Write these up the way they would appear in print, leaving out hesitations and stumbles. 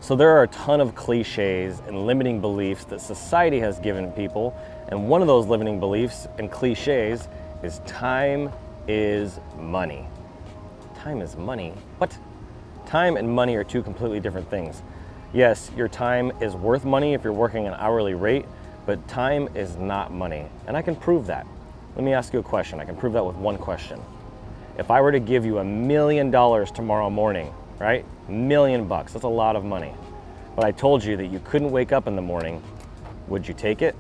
So there are a ton of cliches and limiting beliefs that society has given people. And one of those limiting beliefs and cliches is time is money. Time is money? What? Time and money are two completely different things. Yes, your time is worth money if you're working an hourly rate, but time is not money. And I can prove that. Let me ask you a question. I can prove that with one question. If I were to give you $1 million tomorrow morning, right? $1 million bucks, that's a lot of money. But I told you that you couldn't wake up in the morning, would you take it?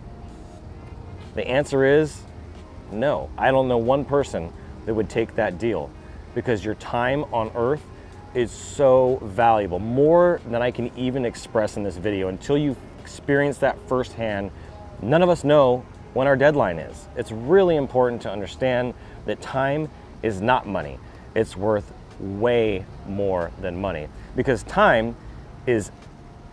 The answer is no. I don't know one person that would take that deal because your time on earth is so valuable, more than I can even express in this video. Until you experience that firsthand, none of us know when our deadline is. It's really important to understand that time is not money. It's worth way more than money because time is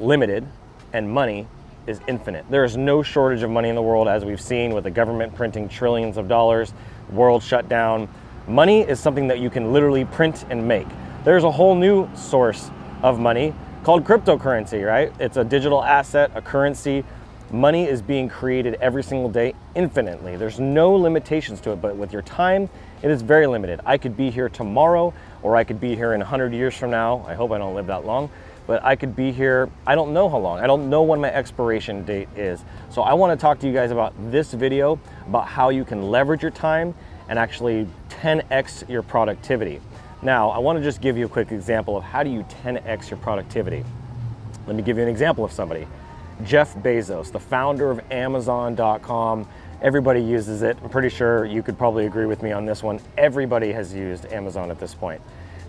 limited and money is infinite. There is no shortage of money in the world, as we've seen with the government printing trillions of dollars, world shut down. Money is something that you can literally print and make. There's a whole new source of money called cryptocurrency, right? It's a digital asset, a currency. Money is being created every single day infinitely. There's no limitations to it, but with your time, it is very limited. I could be here tomorrow, or I could be here in 100 years from now. I hope I don't live that long, but I could be here, I don't know how long. I don't know when my expiration date is. So I wanna talk to you guys about this video, about how you can leverage your time and actually 10x your productivity. Now, I wanna just give you a quick example of how do you 10x your productivity. Let me give you an example of somebody. Jeff Bezos, the founder of Amazon.com. Everybody uses it. I'm pretty sure you could probably agree with me on this one. Everybody has used Amazon at this point.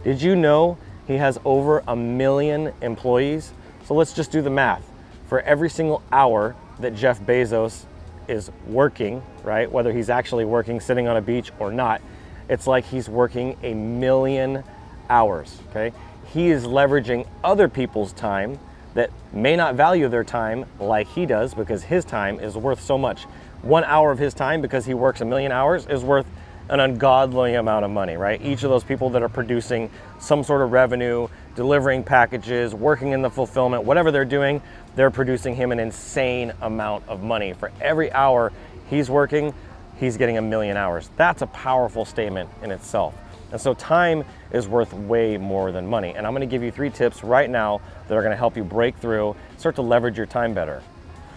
Did you know he has over 1 million employees? So let's just do the math. For every single hour that Jeff Bezos is working, right, whether he's actually working sitting on a beach or not, it's like he's working 1 million hours, okay? He is leveraging other people's time that may not value their time like he does because his time is worth so much. 1 hour of his time, because he works 1 million hours, is worth an ungodly amount of money, right? Each of those people that are producing some sort of revenue, delivering packages, working in the fulfillment, whatever they're doing, they're producing him an insane amount of money. For every hour he's working, he's getting 1 million hours. That's a powerful statement in itself. And so time is worth way more than money. And I'm gonna give you 3 tips right now that are gonna help you break through, start to leverage your time better.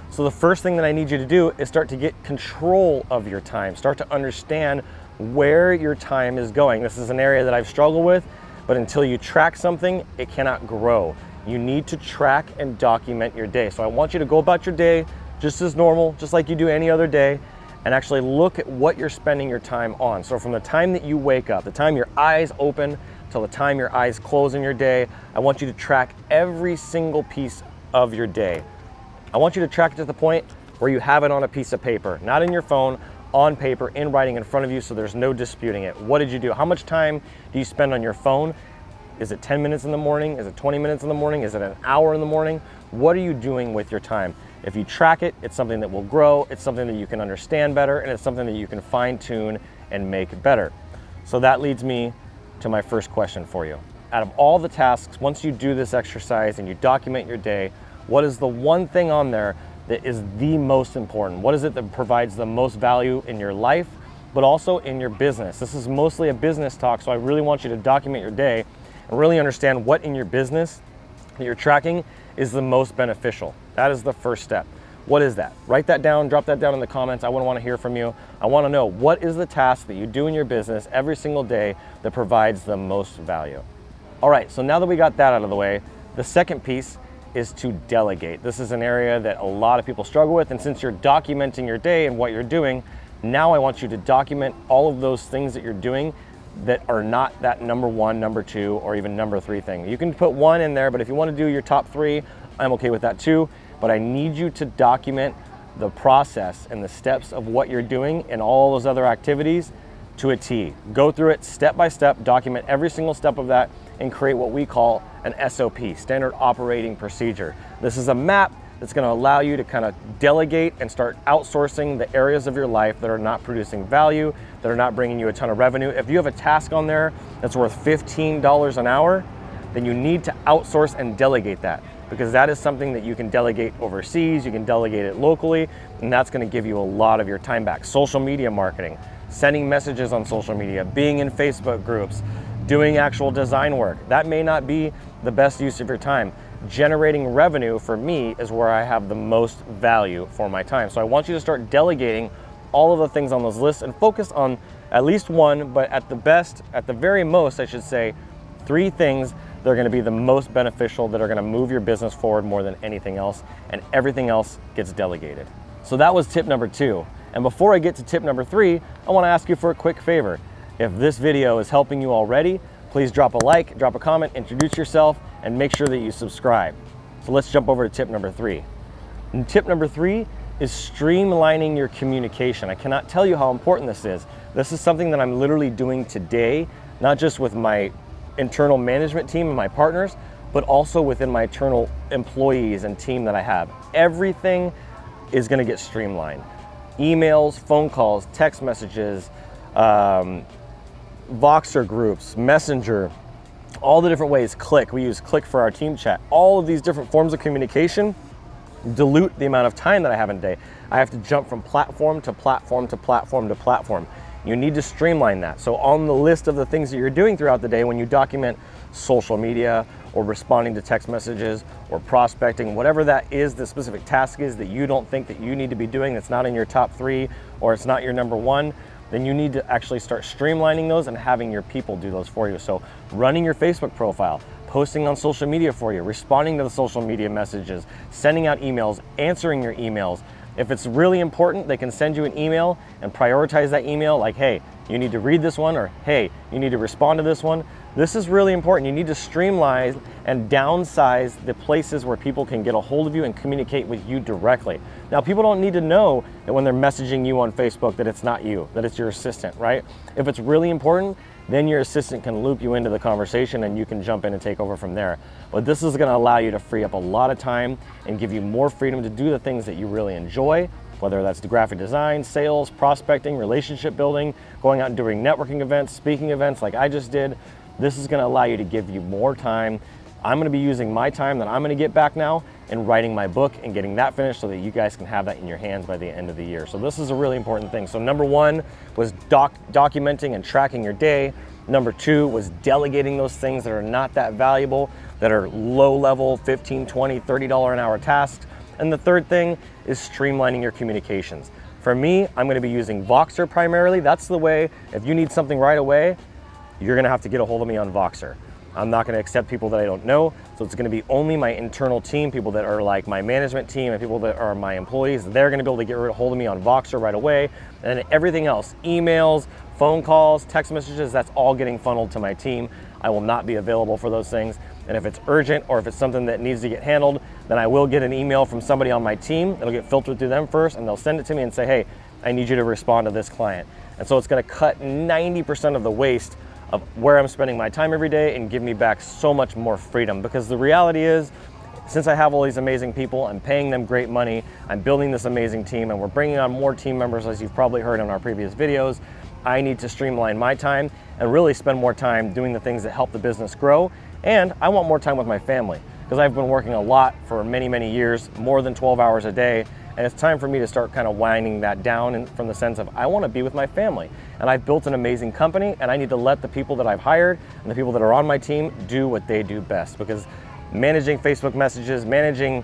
So the first thing that I need you to do is start to get control of your time. Start to understand where your time is going. This is an area that I've struggled with, but until you track something, it cannot grow. You need to track and document your day. So I want you to go about your day just as normal, just like you do any other day, and actually look at what you're spending your time on. So from the time that you wake up, the time your eyes open till the time your eyes close in your day, I want you to track every single piece of your day. I want you to track it to the point where you have it on a piece of paper, not in your phone, on paper, in writing in front of you, so there's no disputing it. What did you do? How much time do you spend on your phone? Is it 10 minutes in the morning? Is it 20 minutes in the morning? Is it an hour in the morning? What are you doing with your time? If you track it, it's something that will grow, it's something that you can understand better, and it's something that you can fine tune and make better. So that leads me to my first question for you. Out of all the tasks, once you do this exercise and you document your day, what is the one thing on there that is the most important? What is it that provides the most value in your life, but also in your business? This is mostly a business talk, so I really want you to document your day and really understand what in your business that you're tracking is the most beneficial. That is the first step. What is that? Write that down, drop that down in the comments. I want to hear from you. I want to know, what is the task that you do in your business every single day that provides the most value? All right, so now that we got that out of the way, the second piece is to delegate. This is an area that a lot of people struggle with, and since you're documenting your day and what you're doing, now I want you to document all of those things that you're doing that are not that number 1, number 2, or even number 3 thing. You can put 1 in there, but if you want to do your top 3, I'm okay with that too. But I need you to document the process and the steps of what you're doing and all those other activities to a T. Go through it step by step, document every single step of that, and create what we call an SOP, standard operating procedure. This is a map that's going to allow you to kind of delegate and start outsourcing the areas of your life that are not producing value, that are not bringing you a ton of revenue. If you have a task on there that's worth $15 an hour, then you need to outsource and delegate that. because that is something that you can delegate overseas, you can delegate it locally, and that's gonna give you a lot of your time back. Social media marketing, sending messages on social media, being in Facebook groups, doing actual design work. That may not be the best use of your time. Generating revenue for me is where I have the most value for my time. So I want you to start delegating all of the things on those lists and focus on at least one, but at the very most, I should say, 3 things that are gonna be the most beneficial, that are gonna move your business forward more than anything else, and everything else gets delegated. So that was tip number 2. And before I get to tip number 3, I wanna ask you for a quick favor. If this video is helping you already, please drop a like, drop a comment, introduce yourself, and make sure that you subscribe. So let's jump over to tip number 3. And tip number 3 is streamlining your communication. I cannot tell you how important this is. This is something that I'm literally doing today, not just with my internal management team and my partners, but also within my internal employees and team that I have. Everything is gonna get streamlined. Emails, phone calls, text messages, Voxer groups, Messenger, all the different ways, Click, we use Click for our team chat. All of these different forms of communication dilute the amount of time that I have in a day. I have to jump from platform to platform to platform to platform. You need to streamline that. So on the list of the things that you're doing throughout the day, when you document social media or responding to text messages or prospecting, whatever that is, the specific task is that you don't think that you need to be doing, that's not in your top 3 or it's not your number 1, then you need to actually start streamlining those and having your people do those for you. So running your Facebook profile, posting on social media for you, responding to the social media messages, sending out emails, answering your emails. If it's really important, they can send you an email and prioritize that email like, hey, you need to read this one, or hey, you need to respond to this one. This is really important. You need to streamline and downsize the places where people can get a hold of you and communicate with you directly. Now, people don't need to know that when they're messaging you on Facebook that it's not you, that it's your assistant, right? If it's really important, then your assistant can loop you into the conversation and you can jump in and take over from there. But this is gonna allow you to free up a lot of time and give you more freedom to do the things that you really enjoy, whether that's the graphic design, sales, prospecting, relationship building, going out and doing networking events, speaking events like I just did. This is gonna allow you to give you more time. I'm gonna be using my time that I'm gonna get back now and writing my book and getting that finished so that you guys can have that in your hands by the end of the year. So this is a really important thing. So number 1 was documenting and tracking your day. Number 2 was delegating those things that are not that valuable, that are low level, $15, $20, $30 an hour tasks. And the third thing is streamlining your communications. For me, I'm gonna be using Voxer primarily. That's the way, if you need something right away, you're gonna have to get a hold of me on Voxer. I'm not gonna accept people that I don't know, so it's gonna be only my internal team, people that are like my management team and people that are my employees. They're gonna be able to get a hold of me on Voxer right away. And then everything else, emails, phone calls, text messages, that's all getting funneled to my team. I will not be available for those things. And if it's urgent or if it's something that needs to get handled, then I will get an email from somebody on my team. It'll get filtered through them first and they'll send it to me and say, hey, I need you to respond to this client. And so it's gonna cut 90% of the waste of where I'm spending my time every day and give me back so much more freedom. Because the reality is, since I have all these amazing people, I'm paying them great money, I'm building this amazing team, and we're bringing on more team members, as you've probably heard in our previous videos, I need to streamline my time and really spend more time doing the things that help the business grow. And I want more time with my family because I've been working a lot for many, many years, more than 12 hours a day. And it's time for me to start kind of winding that down, and from the sense of I want to be with my family. And I've built an amazing company and I need to let the people that I've hired and the people that are on my team do what they do best, because managing Facebook messages, managing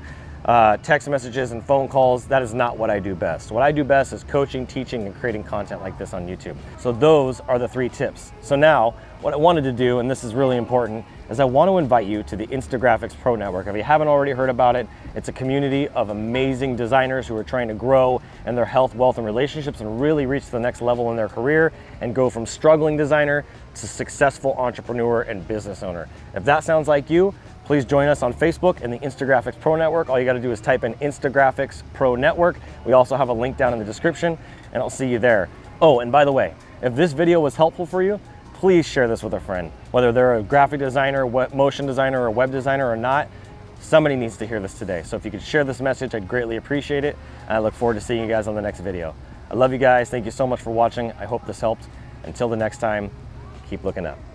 text messages and phone calls, that is not what I do best. What I do best is coaching, teaching, and creating content like this on YouTube. So those are the 3 tips. So now what I wanted to do, and this is really important, is I want to invite you to the Instagraphics Pro Network. If you haven't already heard about it, it's a community of amazing designers who are trying to grow in their health, wealth, and relationships and really reach the next level in their career and go from struggling designer to successful entrepreneur and business owner. If that sounds like you, please join us on Facebook in the Instagraphics Pro Network. All you got to do is type in Instagraphics Pro Network. We also have a link down in the description, and I'll see you there. Oh, and by the way, if this video was helpful for you, please share this with a friend. Whether they're a graphic designer, motion designer, or web designer or not, somebody needs to hear this today. So if you could share this message, I'd greatly appreciate it. And I look forward to seeing you guys on the next video. I love you guys. Thank you so much for watching. I hope this helped. Until the next time, keep looking up.